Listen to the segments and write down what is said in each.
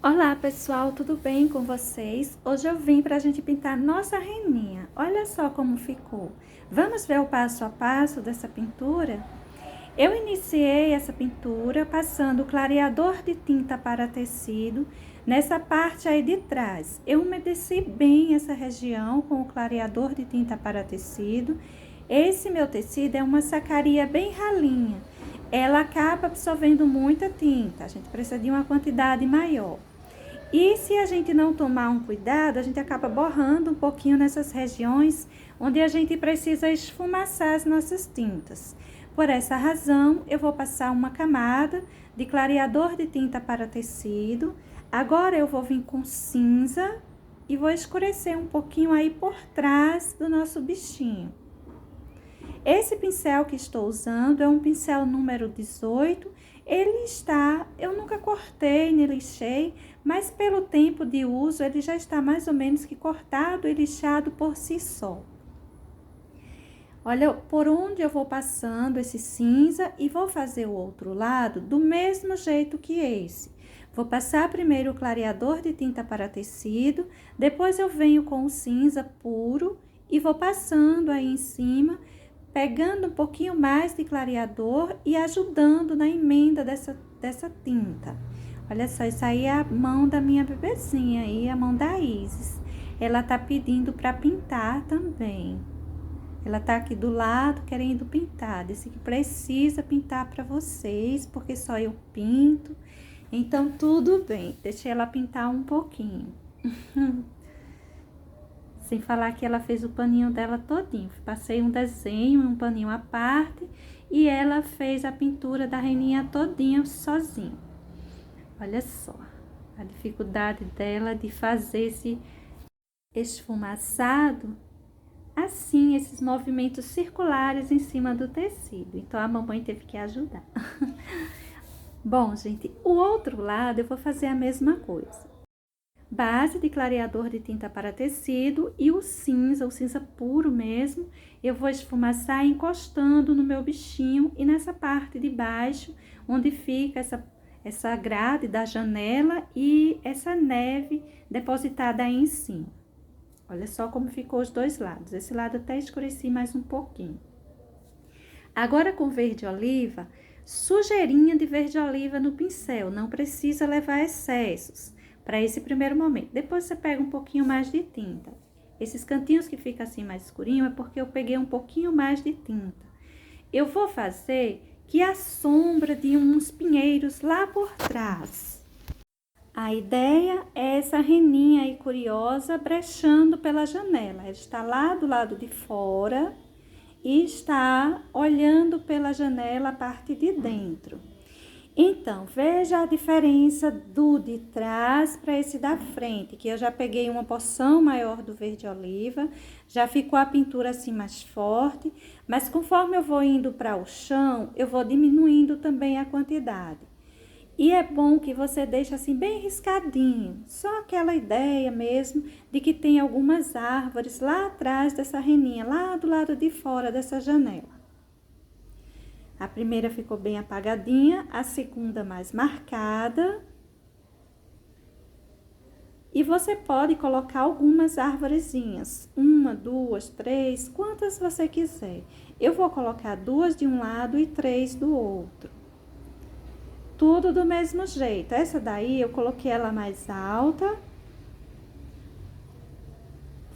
Olá pessoal, tudo bem com vocês? Hoje eu vim para a gente pintar nossa reninha. Olha só como ficou. Vamos ver o passo a passo dessa pintura? Eu iniciei essa pintura passando o clareador de tinta para tecido nessa parte aí de trás. Eu umedeci bem essa região com o clareador de tinta para tecido. Esse meu tecido é uma sacaria bem ralinha. Ela acaba absorvendo muita tinta, a gente precisa de uma quantidade maior. E se a gente não tomar um cuidado, a gente acaba borrando um pouquinho nessas regiões onde a gente precisa esfumaçar as nossas tintas. Por essa razão, eu vou passar uma camada de clareador de tinta para tecido. Agora eu vou vir com cinza e vou escurecer um pouquinho aí por trás do nosso bichinho. Esse pincel que estou usando é um pincel número 18. Eu nunca cortei nem lixei, mas pelo tempo de uso ele já está mais ou menos que cortado e lixado por si só. Olha por onde eu vou passando esse cinza e vou fazer o outro lado do mesmo jeito que esse. Vou passar primeiro o clareador de tinta para tecido, depois eu venho com o cinza puro e vou passando aí em cima, pegando um pouquinho mais de clareador e ajudando na emenda dessa tinta. Olha só, isso aí é a mão da minha bebezinha aí, a mão da Isis. Ela tá pedindo para pintar também. Ela tá aqui do lado querendo pintar. Disse que precisa pintar para vocês, porque só eu pinto. Então, tudo bem. Deixei ela pintar um pouquinho. Sem falar que ela fez o paninho dela todinho. Passei um desenho e um paninho à parte. E ela fez a pintura da reninha todinha sozinha. Olha só a dificuldade dela de fazer esse esfumaçado. Assim, esses movimentos circulares em cima do tecido. Então, a mamãe teve que ajudar. Bom, gente, o outro lado eu vou fazer a mesma coisa. Base de clareador de tinta para tecido e o cinza puro mesmo, eu vou esfumaçar encostando no meu bichinho e nessa parte de baixo, onde fica essa grade da janela e essa neve depositada aí em cima. Olha só como ficou os dois lados. Esse lado até escureci mais um pouquinho. Agora com verde oliva, sujeirinha de verde oliva no pincel. Não precisa levar excessos para esse primeiro momento. Depois você pega um pouquinho mais de tinta. Esses cantinhos que ficam assim mais escurinho é porque eu peguei um pouquinho mais de tinta. Eu vou fazer que a sombra de uns pinheiros lá por trás. A ideia é essa reninha aí curiosa brechando pela janela. Ela está lá do lado de fora e está olhando pela janela a parte de dentro. Então, veja a diferença do de trás para esse da frente, que eu já peguei uma porção maior do verde oliva, já ficou a pintura assim mais forte, mas conforme eu vou indo para o chão, eu vou diminuindo também a quantidade. E é bom que você deixe assim bem riscadinho, só aquela ideia mesmo de que tem algumas árvores lá atrás dessa reninha, lá do lado de fora dessa janela. A primeira ficou bem apagadinha, a segunda mais marcada. E você pode colocar algumas arvorezinhas, uma, duas, três, quantas você quiser. Eu vou colocar duas de um lado e três do outro. Tudo do mesmo jeito. Essa daí eu coloquei ela mais alta.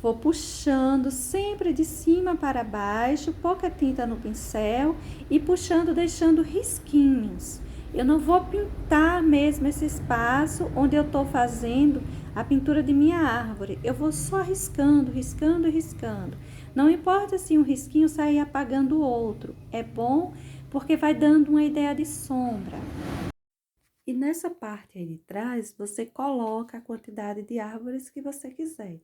Vou puxando sempre de cima para baixo, pouca tinta no pincel e puxando, deixando risquinhos. Eu não vou pintar mesmo esse espaço onde eu tô fazendo a pintura de minha árvore. Eu vou só riscando, riscando e riscando. Não importa se um risquinho sair apagando o outro. É bom porque vai dando uma ideia de sombra. E nessa parte aí de trás, você coloca a quantidade de árvores que você quiser.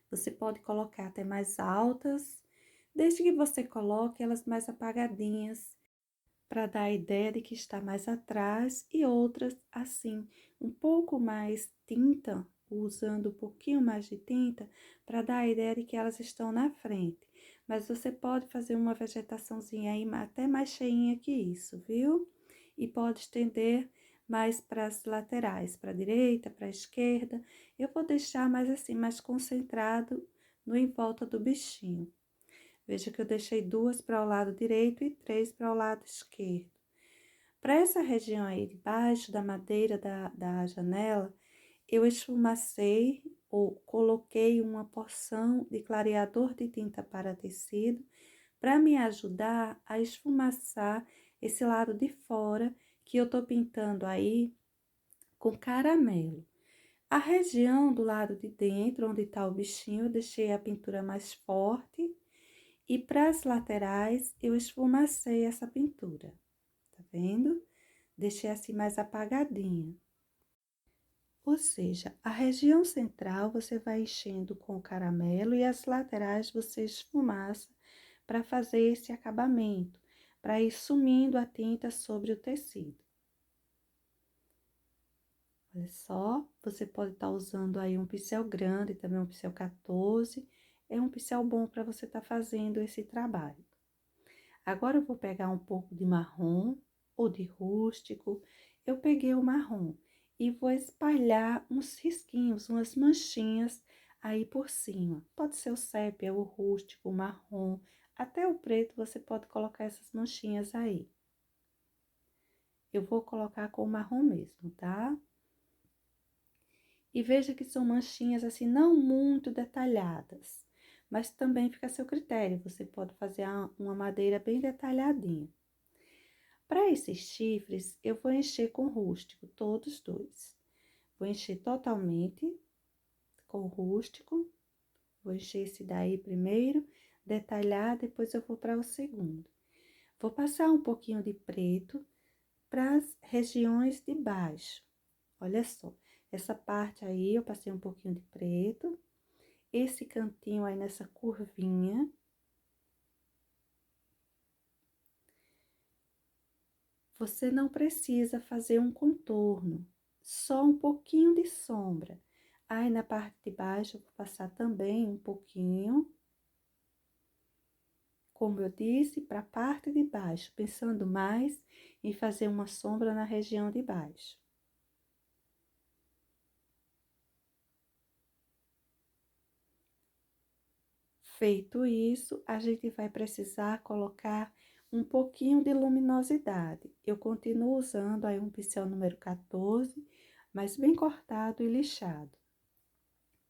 Você pode colocar até mais altas, desde que você coloque elas mais apagadinhas, para dar a ideia de que está mais atrás, e outras assim, um pouco mais tinta, usando um pouquinho mais de tinta, para dar a ideia de que elas estão na frente. Mas você pode fazer uma vegetaçãozinha aí até mais cheinha que isso, viu? E pode estender mais para as laterais, para a direita, para a esquerda. Eu vou deixar mais assim, mais concentrado no em volta do bichinho. Veja que eu deixei 2 para o lado direito e 3 para o lado esquerdo. Para essa região aí de baixo da madeira da janela, eu esfumacei ou coloquei uma porção de clareador de tinta para tecido para me ajudar a esfumaçar esse lado de fora que eu tô pintando aí com caramelo. A região do lado de dentro, onde tá o bichinho, eu deixei a pintura mais forte e para as laterais eu esfumacei essa pintura, tá vendo? Deixei assim mais apagadinha. Ou seja, a região central você vai enchendo com caramelo e as laterais você esfumaça para fazer esse acabamento, para ir sumindo a tinta sobre o tecido. Olha só, você pode estar usando aí um pincel grande, também um pincel 14, é um pincel bom para você estar fazendo esse trabalho. Agora eu vou pegar um pouco de marrom ou de rústico, eu peguei o marrom e vou espalhar uns risquinhos, umas manchinhas aí por cima. Pode ser o sépia, o rústico, o marrom, até o preto você pode colocar essas manchinhas aí. Eu vou colocar com o marrom mesmo, tá? E veja que são manchinhas assim, não muito detalhadas, mas também fica a seu critério, você pode fazer uma madeira bem detalhadinha. Para esses chifres, eu vou encher com rústico, todos dois. Vou encher totalmente com rústico, vou encher esse daí primeiro, detalhar, depois eu vou para o segundo. Vou passar um pouquinho de preto para as regiões de baixo. Olha só, essa parte aí eu passei um pouquinho de preto, esse cantinho aí nessa curvinha. Você não precisa fazer um contorno, só um pouquinho de sombra. Aí, na parte de baixo, eu vou passar também um pouquinho. Como eu disse, para a parte de baixo, pensando mais em fazer uma sombra na região de baixo. Feito isso, a gente vai precisar colocar um pouquinho de luminosidade. Eu continuo usando aí um pincel número 14, mas bem cortado e lixado.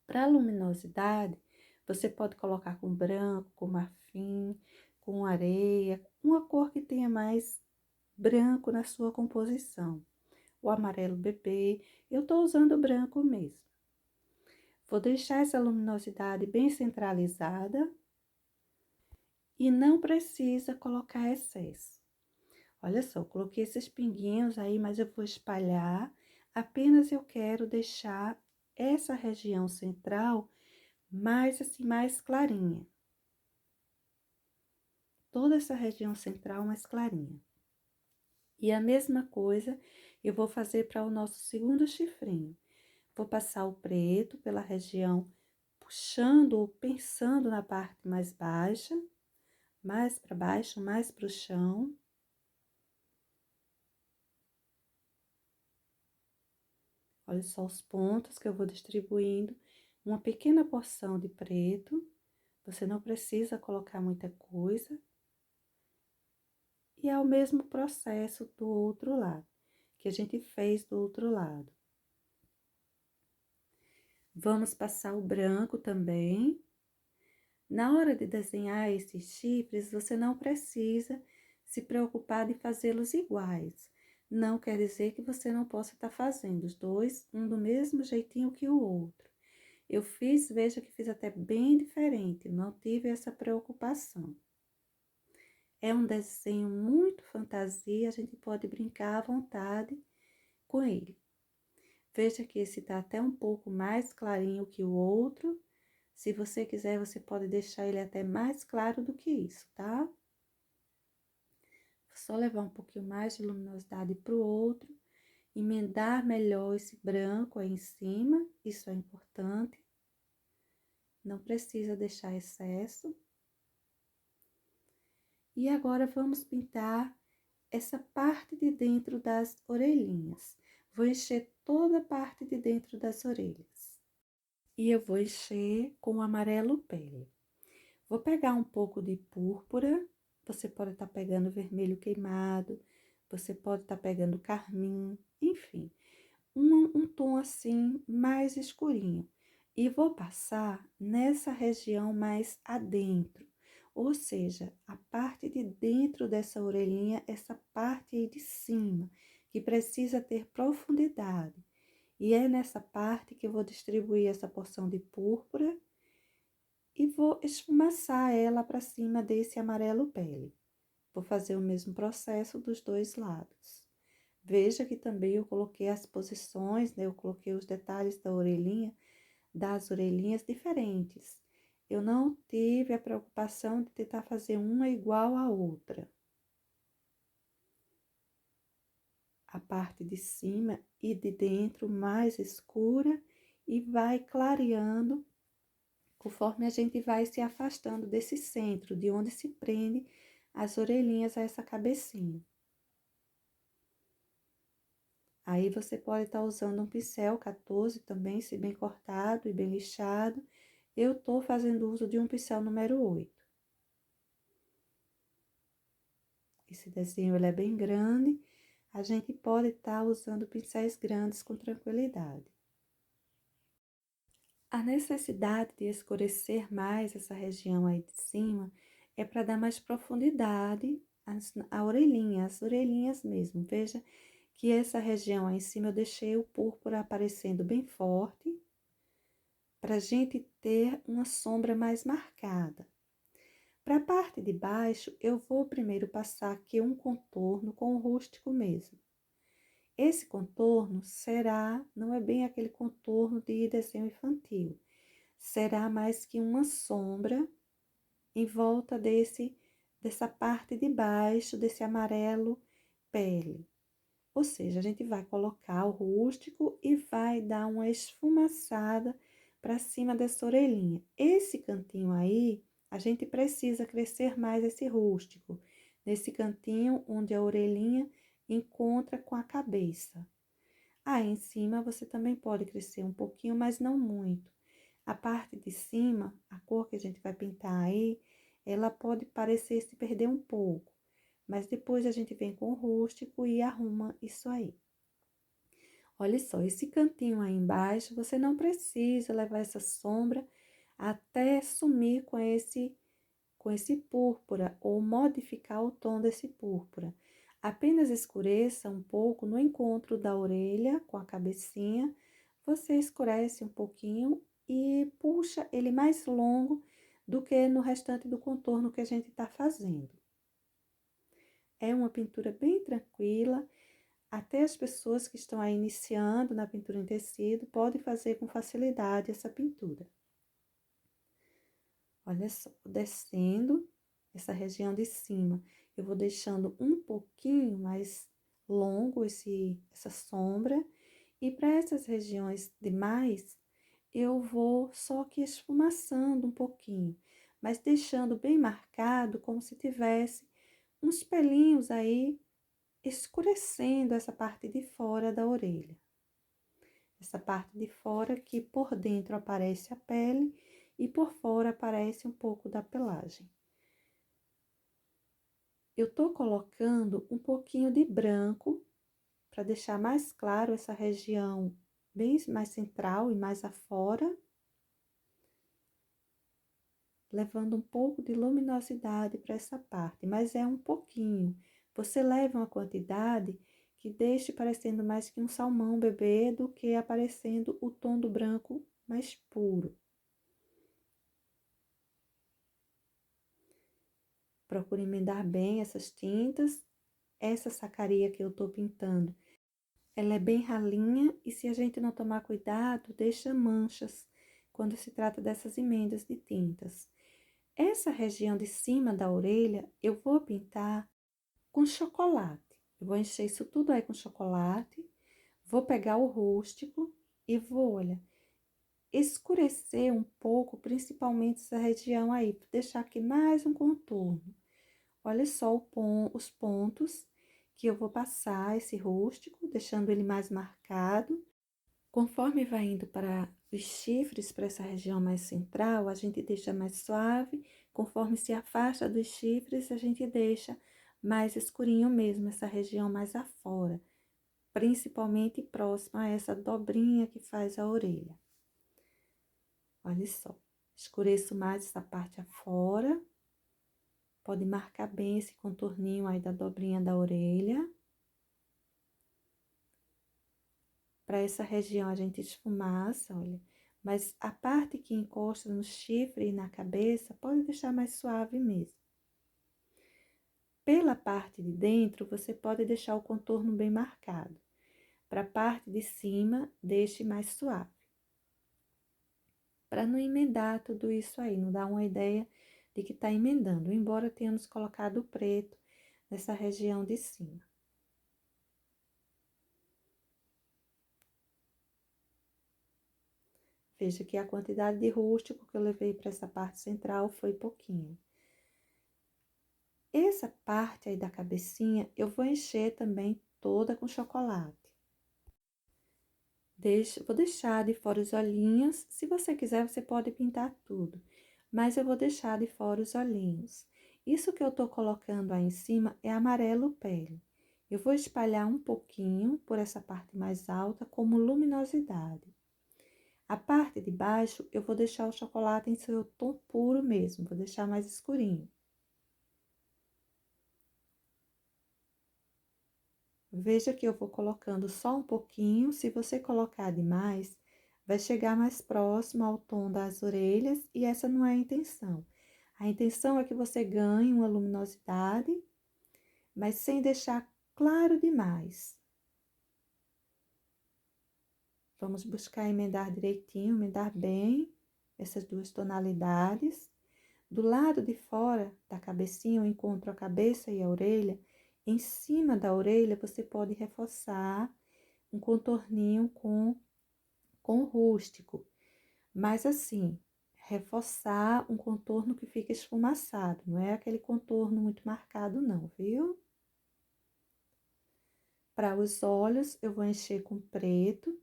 Para luminosidade, você pode colocar com branco, com marfim, com areia, uma cor que tenha mais branco na sua composição. O amarelo bebê, eu tô usando o branco mesmo. Vou deixar essa luminosidade bem centralizada e não precisa colocar excesso. Olha só, coloquei esses pinguinhos aí, mas eu vou espalhar. Apenas eu quero deixar essa região central mais assim, mais clarinha. Toda essa região central mais clarinha. E a mesma coisa eu vou fazer para o nosso segundo chifrinho. Vou passar o preto pela região, puxando ou pensando na parte mais baixa, mais para baixo, mais para o chão. Olha só os pontos que eu vou distribuindo, uma pequena porção de preto, você não precisa colocar muita coisa. E é o mesmo processo do outro lado, que a gente fez do outro lado. Vamos passar o branco também. Na hora de desenhar esses chifres, você não precisa se preocupar de fazê-los iguais. Não quer dizer que você não possa estar fazendo os dois, um do mesmo jeitinho que o outro. Eu fiz, veja que fiz até bem diferente, não tive essa preocupação. É um desenho muito fantasia, a gente pode brincar à vontade com ele. Veja que esse tá até um pouco mais clarinho que o outro. Se você quiser, você pode deixar ele até mais claro do que isso, tá? Vou só levar um pouquinho mais de luminosidade pro outro. Emendar melhor esse branco aí em cima, isso é importante. Não precisa deixar excesso. E agora vamos pintar essa parte de dentro das orelhinhas. Vou encher toda a parte de dentro das orelhas. E eu vou encher com o amarelo pele. Vou pegar um pouco de púrpura, você pode estar pegando vermelho queimado, você pode estar pegando carmim, enfim, um tom assim mais escurinho. E vou passar nessa região mais adentro, ou seja, a parte de dentro dessa orelhinha, essa parte aí de cima, que precisa ter profundidade. E é nessa parte que eu vou distribuir essa porção de púrpura e vou esfumaçar ela para cima desse amarelo pele. Vou fazer o mesmo processo dos dois lados. Veja que também eu coloquei as posições, né? Eu coloquei os detalhes da orelhinha, das orelhinhas diferentes. Eu não tive a preocupação de tentar fazer uma igual à outra. A parte de cima e de dentro mais escura e vai clareando conforme a gente vai se afastando desse centro, de onde se prende as orelhinhas a essa cabecinha. Aí você pode estar usando um pincel 14 também, se bem cortado e bem lixado. Eu tô fazendo uso de um pincel número 8. Esse desenho ele é bem grande, a gente pode estar usando pincéis grandes com tranquilidade. A necessidade de escurecer mais essa região aí de cima é para dar mais profundidade à orelhinha, as orelhinhas mesmo. Veja que essa região aí em cima eu deixei o púrpura aparecendo bem forte, para a gente ter uma sombra mais marcada. Para a parte de baixo, eu vou primeiro passar aqui um contorno com o rústico mesmo. Esse contorno será, não é bem aquele contorno de desenho infantil, será mais que uma sombra em volta dessa parte de baixo, desse amarelo pele. Ou seja, a gente vai colocar o rústico e vai dar uma esfumaçada para cima dessa orelhinha. Esse cantinho aí, a gente precisa crescer mais esse rústico, nesse cantinho onde a orelhinha encontra com a cabeça. Aí em cima você também pode crescer um pouquinho, mas não muito. A parte de cima, a cor que a gente vai pintar aí, ela pode parecer se perder um pouco, mas depois a gente vem com o rústico e arruma isso aí. Olha só, esse cantinho aí embaixo, você não precisa levar essa sombra até sumir com esse púrpura ou modificar o tom desse púrpura. Apenas escureça um pouco no encontro da orelha com a cabecinha, você escurece um pouquinho e puxa ele mais longo do que no restante do contorno que a gente tá fazendo. É uma pintura bem tranquila, até as pessoas que estão aí iniciando na pintura em tecido podem fazer com facilidade essa pintura. Olha só, descendo essa região de cima, eu vou deixando um pouquinho mais longo essa sombra, e para essas regiões demais, eu vou só que esfumaçando um pouquinho, mas deixando bem marcado, como se tivesse uns pelinhos aí, escurecendo essa parte de fora da orelha. Essa parte de fora que por dentro aparece a pele e por fora aparece um pouco da pelagem. Eu tô colocando um pouquinho de branco para deixar mais claro essa região bem mais central e mais afora, levando um pouco de luminosidade para essa parte, mas é um pouquinho. Você leva uma quantidade que deixe parecendo mais que um salmão bebê do que aparecendo o tom do branco mais puro. Procure emendar bem essas tintas. Essa sacaria que eu tô pintando, ela é bem ralinha e se a gente não tomar cuidado, deixa manchas quando se trata dessas emendas de tintas. Essa região de cima da orelha, eu vou pintar com chocolate. Eu vou encher isso tudo aí com chocolate, vou pegar o rústico e vou, olha, escurecer um pouco, principalmente essa região aí, deixar aqui mais um contorno. Olha só os pontos que eu vou passar esse rústico, deixando ele mais marcado. Conforme vai indo para os chifres, para essa região mais central, a gente deixa mais suave. Conforme se afasta dos chifres, a gente deixa mais escurinho mesmo, essa região mais afora, principalmente próxima a essa dobrinha que faz a orelha. Olha só, escureço mais essa parte afora. Pode marcar bem esse contorninho aí da dobrinha da orelha. Para essa região a gente esfumaça, olha. Mas a parte que encosta no chifre e na cabeça, pode deixar mais suave mesmo. Pela parte de dentro, você pode deixar o contorno bem marcado. Para a parte de cima, deixe mais suave. Para não emendar tudo isso aí, não dar uma ideia de que está emendando, embora tenhamos colocado o preto nessa região de cima. Veja que a quantidade de rústico que eu levei para essa parte central foi pouquinho. Essa parte aí da cabecinha, eu vou encher também toda com chocolate. Vou deixar de fora os olhinhos. Se você quiser, você pode pintar tudo. Mas eu vou deixar de fora os olhinhos. Isso que eu tô colocando aí em cima é amarelo pele. Eu vou espalhar um pouquinho por essa parte mais alta como luminosidade. A parte de baixo, eu vou deixar o chocolate em seu tom puro mesmo. Vou deixar mais escurinho. Veja que eu vou colocando só um pouquinho. Se você colocar demais, vai chegar mais próximo ao tom das orelhas e essa não é a intenção. A intenção é que você ganhe uma luminosidade, mas sem deixar claro demais. Vamos buscar emendar direitinho, emendar bem essas duas tonalidades. Do lado de fora da cabecinha, eu encontro a cabeça e a orelha. Em cima da orelha, você pode reforçar um contorninho com rústico. Mas assim, reforçar um contorno que fica esfumaçado. Não é aquele contorno muito marcado não, viu? Para os olhos, eu vou encher com preto.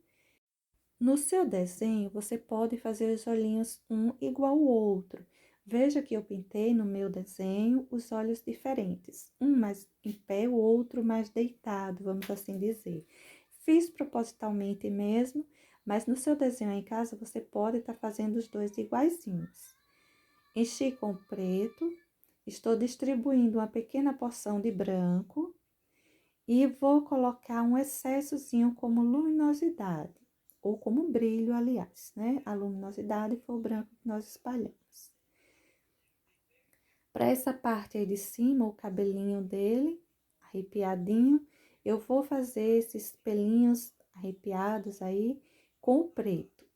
No seu desenho, você pode fazer os olhinhos um igual ao outro. Veja que eu pintei no meu desenho os olhos diferentes. Um mais em pé, o outro mais deitado, vamos assim dizer. Fiz propositalmente mesmo, mas no seu desenho aí em casa, você pode estar fazendo os dois iguaizinhos. Enchi com preto, estou distribuindo uma pequena porção de branco e vou colocar um excessozinho como luminosidade, ou como brilho, aliás, né? A luminosidade foi o branco que nós espalhamos. Para essa parte aí de cima, o cabelinho dele, arrepiadinho, eu vou fazer esses pelinhos arrepiados aí com o preto.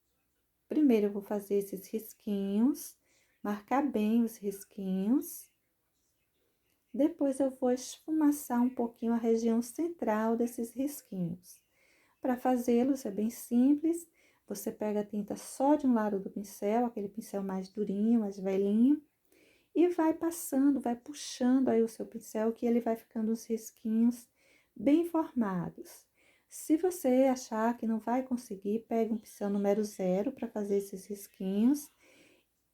Primeiro, eu vou fazer esses risquinhos, marcar bem os risquinhos. Depois, eu vou esfumaçar um pouquinho a região central desses risquinhos. Para fazê-los é bem simples, você pega a tinta só de um lado do pincel, aquele pincel mais durinho, mais velhinho, e vai passando, vai puxando aí o seu pincel, que ele vai ficando os risquinhos bem formados. Se você achar que não vai conseguir, pegue um pincel número 0 para fazer esses risquinhos,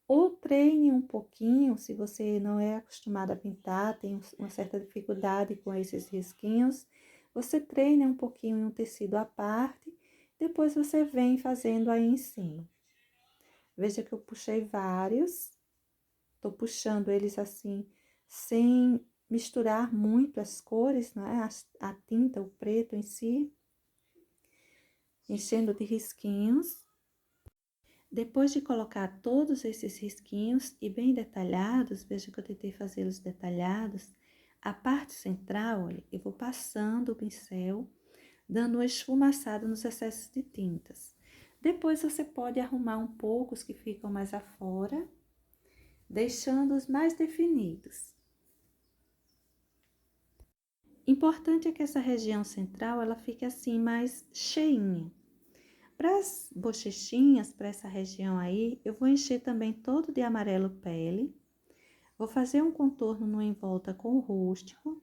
ou treine um pouquinho, se você não é acostumado a pintar, tem uma certa dificuldade com esses risquinhos, você treine um pouquinho em um tecido à parte, depois você vem fazendo aí em cima. Veja que eu puxei vários, tô puxando eles assim, sem misturar muito as cores, né? A tinta, o preto em si, enchendo de risquinhos. Depois de colocar todos esses risquinhos e bem detalhados, veja que eu tentei fazê-los detalhados, a parte central, olha, eu vou passando o pincel, dando uma esfumaçada nos excessos de tintas. Depois você pode arrumar um pouco os que ficam mais afora, deixando-os mais definidos. Importante é que essa região central, ela fique assim mais cheinha. Para as bochechinhas, para essa região aí, eu vou encher também todo de amarelo pele. Vou fazer um contorno no em volta com o rústico.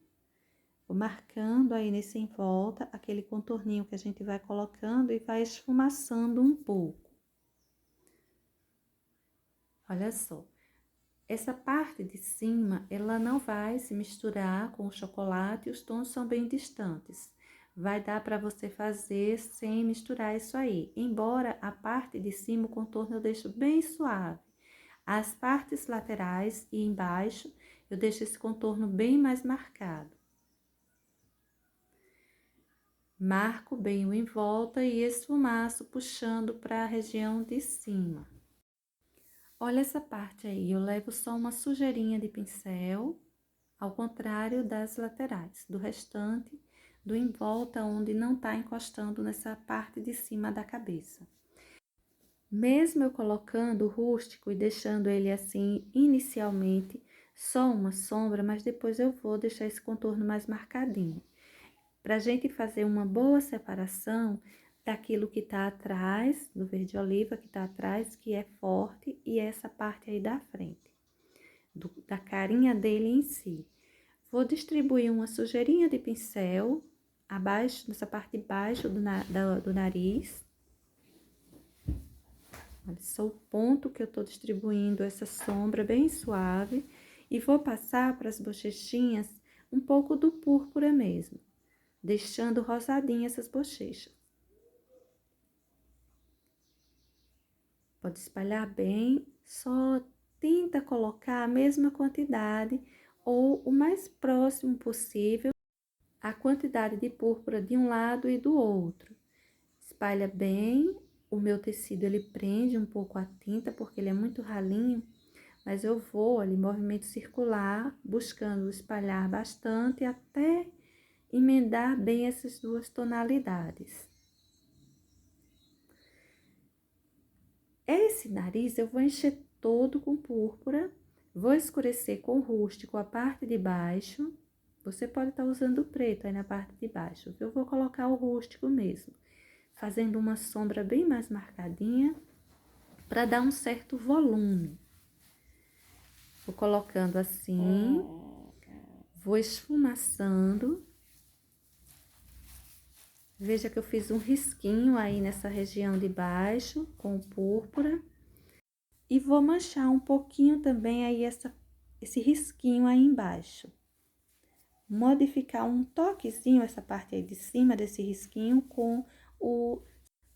Vou marcando aí nesse em volta, aquele contorninho que a gente vai colocando e vai esfumaçando um pouco. Olha só, essa parte de cima, ela não vai se misturar com o chocolate e os tons são bem distantes. Vai dar para você fazer sem misturar isso aí. Embora a parte de cima, o contorno eu deixo bem suave. As partes laterais e embaixo, eu deixo esse contorno bem mais marcado. Marco bem o em volta e esfumaço puxando para a região de cima. Olha essa parte aí, eu levo só uma sujeirinha de pincel, ao contrário das laterais, do restante, do em volta onde não tá encostando nessa parte de cima da cabeça. Mesmo eu colocando o rústico e deixando ele assim inicialmente, só uma sombra, mas depois eu vou deixar esse contorno mais marcadinho. Pra gente fazer uma boa separação daquilo que tá atrás, do verde oliva que tá atrás, que é forte, e essa parte aí da frente, da carinha dele em si. Vou distribuir uma sujeirinha de pincel abaixo, nessa parte de baixo do nariz. Olha só o ponto que eu tô distribuindo essa sombra bem suave. E vou passar para as bochechinhas um pouco do púrpura mesmo, deixando rosadinha essas bochechas. Pode espalhar bem, só tenta colocar a mesma quantidade ou o mais próximo possível a quantidade de púrpura de um lado e do outro. Espalha bem, o meu tecido ele prende um pouco a tinta porque ele é muito ralinho, mas eu vou ali, movimento circular, buscando espalhar bastante até emendar bem essas duas tonalidades. Esse nariz eu vou encher todo com púrpura, vou escurecer com rústico a parte de baixo. Você pode estar usando o preto aí na parte de baixo, eu vou colocar o rústico mesmo, fazendo uma sombra bem mais marcadinha, para dar um certo volume. Vou colocando assim, vou esfumaçando. Veja que eu fiz um risquinho aí nessa região de baixo, com púrpura. E vou manchar um pouquinho também aí esse risquinho aí embaixo. Modificar um toquezinho essa parte aí de cima desse risquinho com o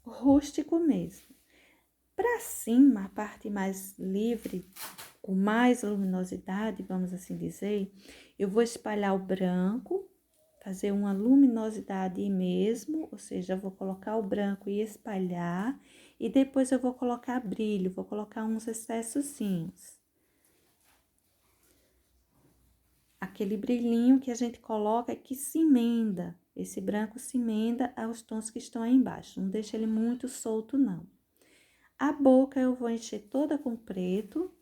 rústico mesmo. Para cima, a parte mais livre, com mais luminosidade, vamos assim dizer, eu vou espalhar o branco, fazer uma luminosidade mesmo, ou seja, eu vou colocar o branco e espalhar, e depois eu vou colocar brilho, vou colocar uns excessozinhos. Aquele brilhinho que a gente coloca que se emenda, esse branco se emenda aos tons que estão aí embaixo, não deixa ele muito solto não. A boca eu vou encher toda com preto.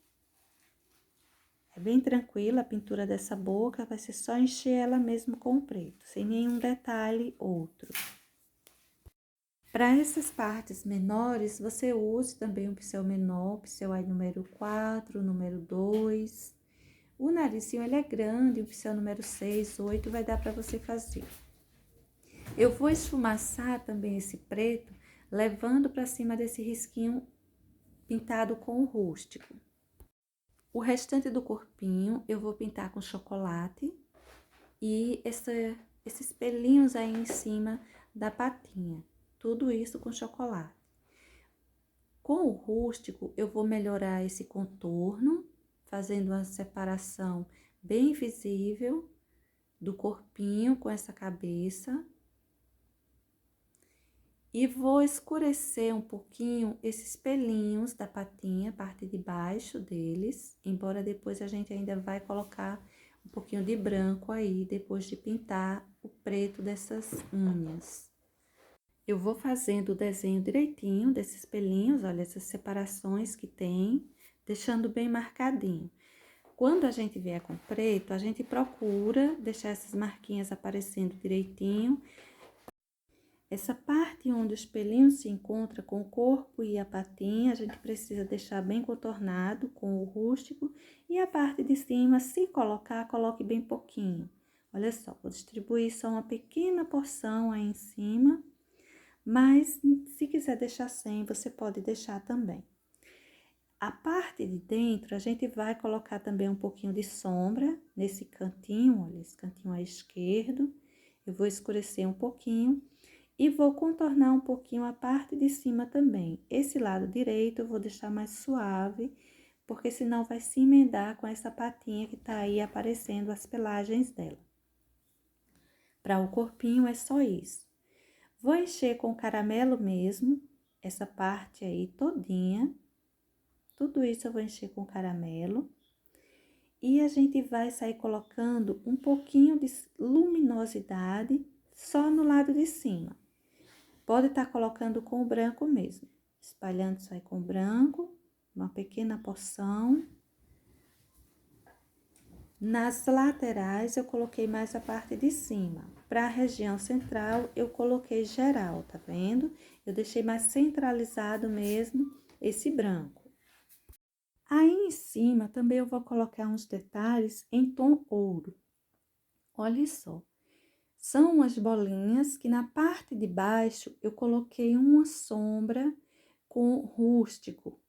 É bem tranquila a pintura dessa boca, vai ser só encher ela mesmo com preto, sem nenhum detalhe outro. Para essas partes menores, você use também um pincel menor, pincel aí número 4, número 2. O narizinho, ele é grande, o pincel número 6, 8, vai dar para você fazer. Eu vou esfumaçar também esse preto, levando para cima desse risquinho pintado com o rústico. O restante do corpinho eu vou pintar com chocolate e esses pelinhos aí em cima da patinha. Tudo isso com chocolate. Com o rústico, eu vou melhorar esse contorno, fazendo uma separação bem visível do corpinho com essa cabeça. E vou escurecer um pouquinho esses pelinhos da patinha, parte de baixo deles, embora depois a gente ainda vai colocar um pouquinho de branco aí, depois de pintar o preto dessas unhas. Eu vou fazendo o desenho direitinho desses pelinhos, olha, essas separações que tem, deixando bem marcadinho. Quando a gente vier com preto, a gente procura deixar essas marquinhas aparecendo direitinho. Essa parte onde os pelinhos se encontram com o corpo e a patinha, a gente precisa deixar bem contornado com o rústico. E a parte de cima, se colocar, coloque bem pouquinho. Olha só, vou distribuir só uma pequena porção aí em cima, mas se quiser deixar sem, você pode deixar também. A parte de dentro, a gente vai colocar também um pouquinho de sombra nesse cantinho, olha, esse cantinho à esquerda. Eu vou escurecer um pouquinho e vou contornar um pouquinho a parte de cima também. Esse lado direito eu vou deixar mais suave, porque senão vai se emendar com essa patinha que tá aí aparecendo as pelagens dela. Para o corpinho é só isso. Vou encher com caramelo mesmo, essa parte aí todinha. Tudo isso eu vou encher com caramelo. E a gente vai sair colocando um pouquinho de luminosidade só no lado de cima. Pode estar colocando com o branco mesmo. Espalhando isso aí com o branco, uma pequena porção. Nas laterais, eu coloquei mais a parte de cima. Para a região central, eu coloquei geral, tá vendo? Eu deixei mais centralizado mesmo esse branco. Aí em cima, também eu vou colocar uns detalhes em tom ouro. Olha só. São umas bolinhas que na parte de baixo, eu coloquei uma sombra com rústico,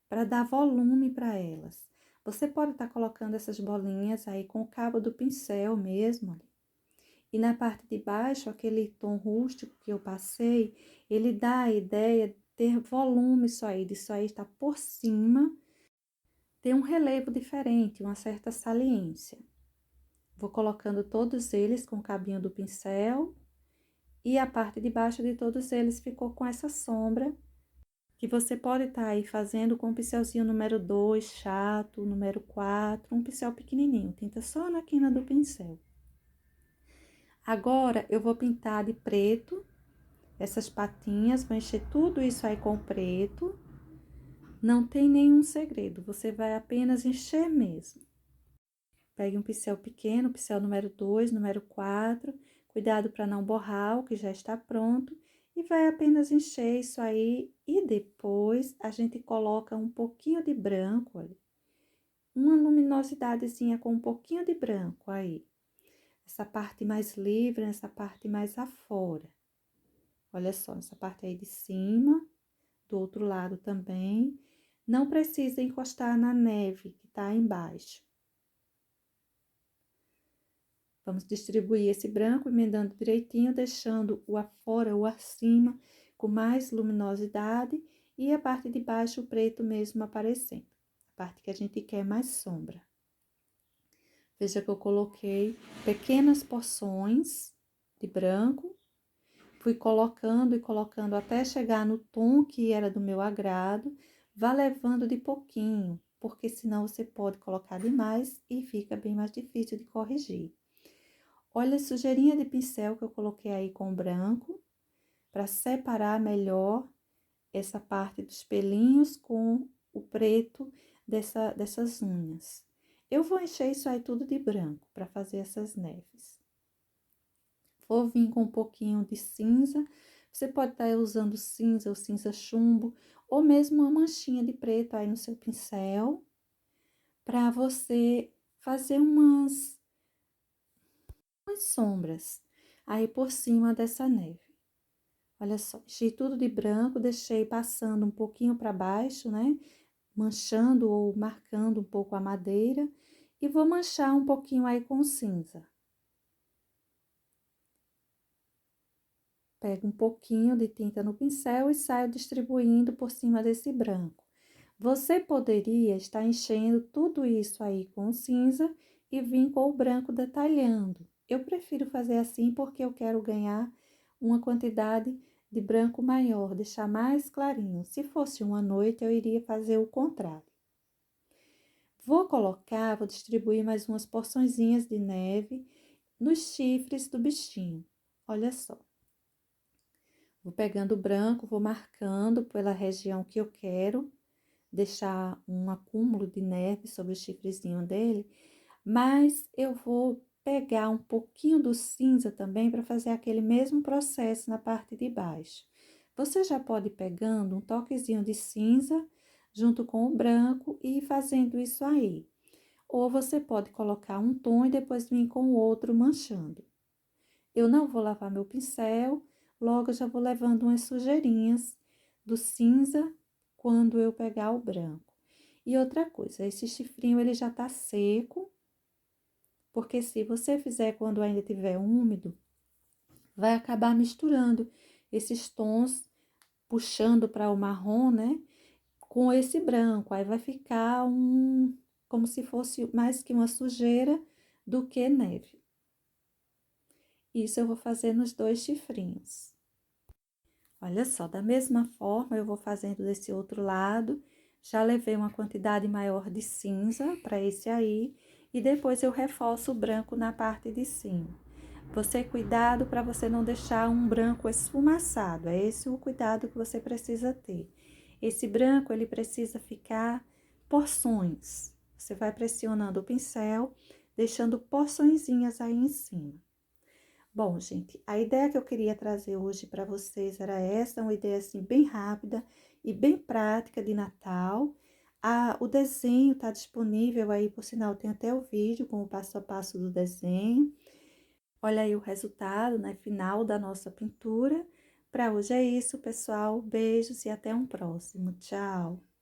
para dar volume para elas. Você pode estar colocando essas bolinhas aí com o cabo do pincel mesmo. E na parte de baixo, aquele tom rústico que eu passei, ele dá a ideia de ter volume disso aí está por cima, tem um relevo diferente, uma certa saliência. Vou colocando todos eles com o cabinho do pincel e a parte de baixo de todos eles ficou com essa sombra, que você pode estar aí fazendo com o pincelzinho número 2, chato, número 4, um pincel pequenininho, tinta só na quina do pincel. Agora, eu vou pintar de preto essas patinhas, vou encher tudo isso aí com preto. Não tem nenhum segredo, você vai apenas encher mesmo. Pegue um pincel pequeno, pincel número 2, número 4, cuidado para não borrar o que já está pronto. E vai apenas encher isso aí e depois a gente coloca um pouquinho de branco, olha. Uma luminosidadezinha com um pouquinho de branco aí. Essa parte mais livre, essa parte mais afora. Olha só, essa parte aí de cima, do outro lado também. Não precisa encostar na neve que tá embaixo. Vamos distribuir esse branco, emendando direitinho, deixando o afora, o acima, com mais luminosidade. E a parte de baixo, o preto mesmo aparecendo. A parte que a gente quer mais sombra. Veja que eu coloquei pequenas porções de branco. Fui colocando e colocando até chegar no tom que era do meu agrado. Vá levando de pouquinho, porque senão você pode colocar demais e fica bem mais difícil de corrigir. Olha a sujeirinha de pincel que eu coloquei aí com branco, para separar melhor essa parte dos pelinhos com o preto dessas unhas. Eu vou encher isso aí tudo de branco, para fazer essas neves. Vou vir com um pouquinho de cinza, você pode estar usando cinza ou cinza chumbo, ou mesmo uma manchinha de preto aí no seu pincel, para você fazer umas sombras aí por cima dessa neve. Olha só, enchi tudo de branco, deixei passando um pouquinho para baixo, né? Manchando ou marcando um pouco a madeira. E vou manchar um pouquinho aí com cinza. Pego um pouquinho de tinta no pincel e saio distribuindo por cima desse branco. Você poderia estar enchendo tudo isso aí com cinza e vir com o branco detalhando. Eu prefiro fazer assim porque eu quero ganhar uma quantidade de branco maior, deixar mais clarinho. Se fosse uma noite, eu iria fazer o contrário. Vou distribuir mais umas porçõezinhas de neve nos chifres do bichinho. Olha só. Vou pegando o branco, vou marcando pela região que eu quero deixar um acúmulo de neve sobre o chifrezinho dele, mas eu vou pegar um pouquinho do cinza também para fazer aquele mesmo processo na parte de baixo. Você já pode ir pegando um toquezinho de cinza junto com o branco e ir fazendo isso aí. ou você pode colocar um tom e depois vir com o outro manchando. Eu não vou lavar meu pincel, logo eu já vou levando umas sujeirinhas do cinza quando eu pegar o branco. E outra coisa, esse chifrinho ele já tá seco, porque se você fizer quando ainda estiver úmido, vai acabar misturando esses tons, puxando para o marrom, né? Com esse branco, aí vai ficar como se fosse mais que uma sujeira do que neve. Isso eu vou fazer nos 2 chifrinhos. Olha só, da mesma forma eu vou fazendo desse outro lado, já levei uma quantidade maior de cinza para esse aí, e depois eu reforço o branco na parte de cima. Você cuidado para você não deixar um branco esfumaçado, é esse o cuidado que você precisa ter. Esse branco, ele precisa ficar porções. Você vai pressionando o pincel, deixando porçõezinhas aí em cima. Bom, gente, a ideia que eu queria trazer hoje para vocês era essa, uma ideia assim bem rápida e bem prática de Natal. O desenho está disponível aí, por sinal, tem até o vídeo com o passo a passo do desenho. Olha aí o resultado, né, final da nossa pintura. Para hoje é isso, pessoal. Beijos e até um próximo. Tchau!